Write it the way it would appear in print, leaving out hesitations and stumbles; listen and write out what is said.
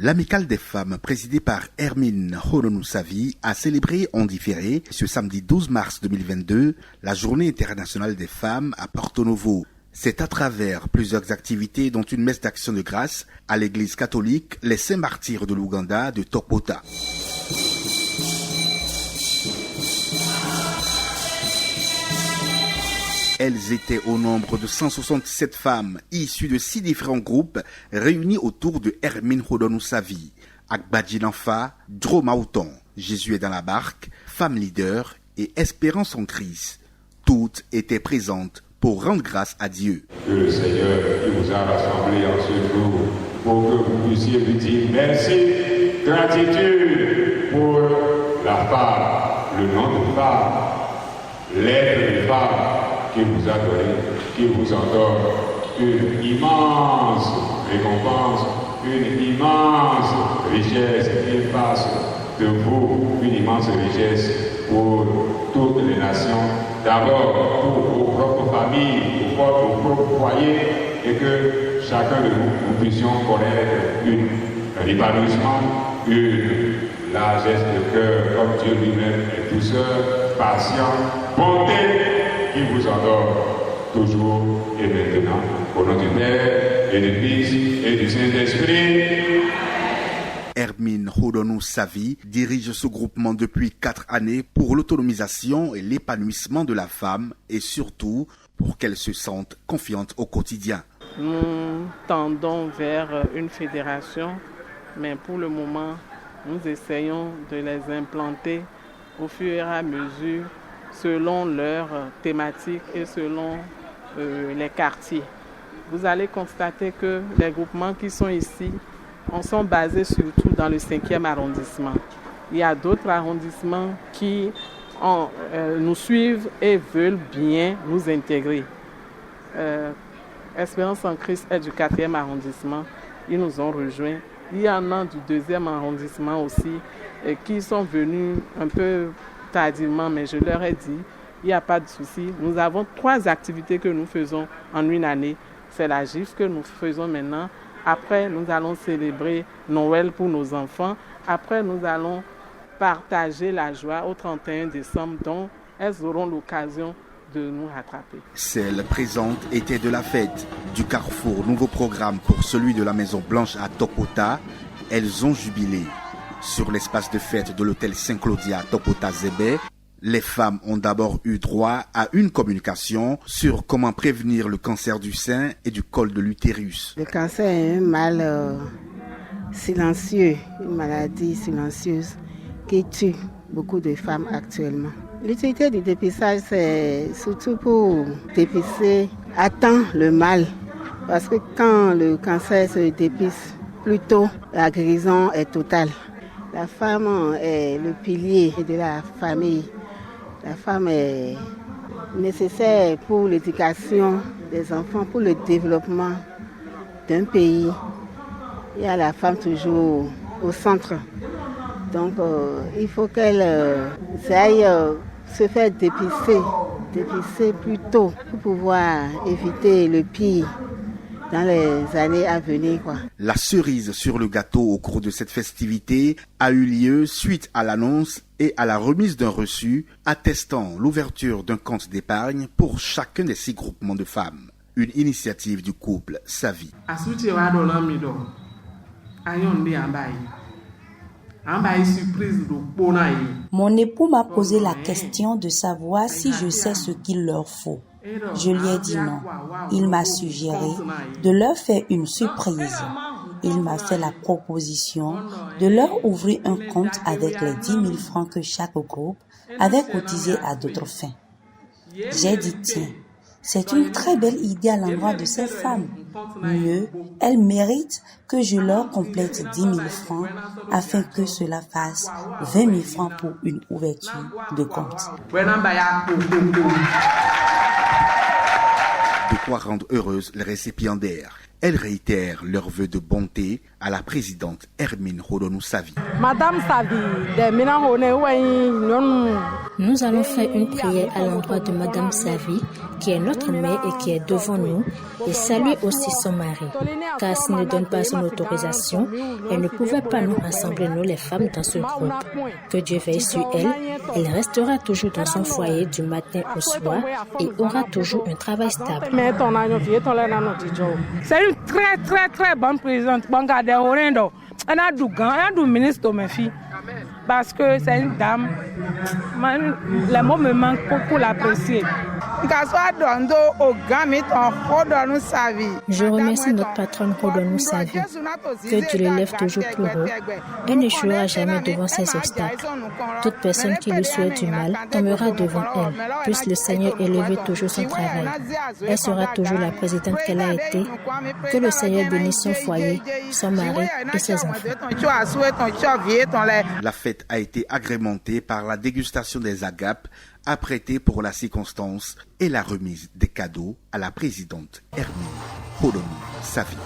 L'Amicale des femmes, présidée par Hermine Hodonou-Savi, a célébré en différé, ce samedi 12 mars 2022, la Journée internationale des femmes à Porto Novo. C'est à travers plusieurs activités, dont une messe d'action de grâce à l'église catholique Les Saints Martyrs de l'Ouganda de Tokpota. Elles étaient au nombre de 167 femmes issues de 6 différents groupes réunis autour de Hermine Hodonou-Savi, Akbadji Nanfa, Dro Maouton, Jésus est dans la barque, Femme Leader et Espérance en Christ. Toutes étaient présentes pour rendre grâce à Dieu. Que le Seigneur qui vous a rassemblés en ce jour pour que vous puissiez lui dire merci, gratitude pour la femme, le nom de femme, l'être de femme qui vous a donné, qui vous en donne une immense récompense, une immense richesse qui passe de vous, une immense richesse pour toutes les nations, d'abord pour vos propres familles, pour vos propres foyers, et que chacun de nous puissions connaître un épanouissement, une largesse de cœur, comme Dieu lui-même est douceur, patient, bonté, qui vous endort toujours et maintenant, au nom du Père et du Fils et du Saint-Esprit. Hermine Hodonou-Savi dirige ce groupement depuis 4 années pour l'autonomisation et l'épanouissement de la femme et surtout pour qu'elle se sente confiante au quotidien. Nous tendons vers une fédération, mais pour le moment, nous essayons de les implanter au fur et à mesure selon leurs thématiques et selon les quartiers. Vous allez constater que les groupements qui sont ici sont basés surtout dans le 5e arrondissement. Il y a d'autres arrondissements qui nous suivent et veulent bien nous intégrer. Espérance en Christ est du 4e arrondissement. Ils nous ont rejoints. Il y en a du 2e arrondissement aussi qui sont venus un peu tardivement, mais je leur ai dit, il n'y a pas de souci. Nous avons 3 activités que nous faisons en une année. C'est la GIF que nous faisons maintenant. Après, nous allons célébrer Noël pour nos enfants. Après, nous allons partager la joie au 31 décembre, dont elles auront l'occasion de nous rattraper. Celles présentes étaient de la fête du Carrefour, nouveau programme pour celui de la Maison Blanche à Tokpota. Elles ont jubilé. Sur l'espace de fête de l'hôtel Saint-Claudia Tokpota-Zébé, les femmes ont d'abord eu droit à une communication sur comment prévenir le cancer du sein et du col de l'utérus. Le cancer est un mal silencieux, une maladie silencieuse qui tue beaucoup de femmes actuellement. L'utilité du dépistage, c'est surtout pour dépister à temps le mal. Parce que quand le cancer se dépiste plus tôt, la guérison est totale. La femme est le pilier de la famille. La femme est nécessaire pour l'éducation des enfants, pour le développement d'un pays. Il y a la femme toujours au centre. Donc il faut qu'elle aille se faire dépister plus tôt pour pouvoir éviter le pire dans les années à venir, quoi. La cerise sur le gâteau au cours de cette festivité a eu lieu suite à l'annonce et à la remise d'un reçu attestant l'ouverture d'un compte d'épargne pour chacun des 6 groupements de femmes. Une initiative du couple Savi. Mon époux m'a posé la question de savoir si je sais ce qu'il leur faut. Je lui ai dit non. Il m'a suggéré de leur faire une surprise. Il m'a fait la proposition de leur ouvrir un compte avec les 10 000 francs que chaque groupe avait cotisé à d'autres fins. J'ai dit tiens, c'est une très belle idée à l'endroit de ces femmes. Mieux, elles méritent que je leur complète 10 000 francs afin que cela fasse 20 000 francs pour une ouverture de compte. De quoi rendre heureuse les récipiendaires. Elles réitèrent leurs vœux de bonté à la présidente Hermine Hodonou-Savi. Madame Savi, Nous allons faire une prière à l'endroit de Madame Savi, qui est notre mère et qui est devant nous, et saluer aussi son mari. Car s'il ne donne pas son autorisation, elle ne pouvait pas nous rassembler, nous les femmes, dans ce groupe. Que Dieu veille sur elle, elle restera toujours dans son foyer du matin au soir et aura toujours un travail stable. C'est une très très très bonne présidente. Elle a du ministre, ma fille. Parce que c'est une dame, les mots me manquent pour l'apprécier. Je remercie notre patronne pour donner sa vie. Que Dieu l'élève toujours plus haut. Elle n'échouera jamais devant ses obstacles. Toute personne qui lui souhaite du mal tombera devant elle. Puisse le Seigneur élever toujours son travail. Elle sera toujours la présidente qu'elle a été. Que le Seigneur bénisse son foyer, son mari et ses enfants. La fête a été agrémentée par la dégustation des agapes apprêtées pour la circonstance et la remise des cadeaux à la présidente Hermine Polomi Savi.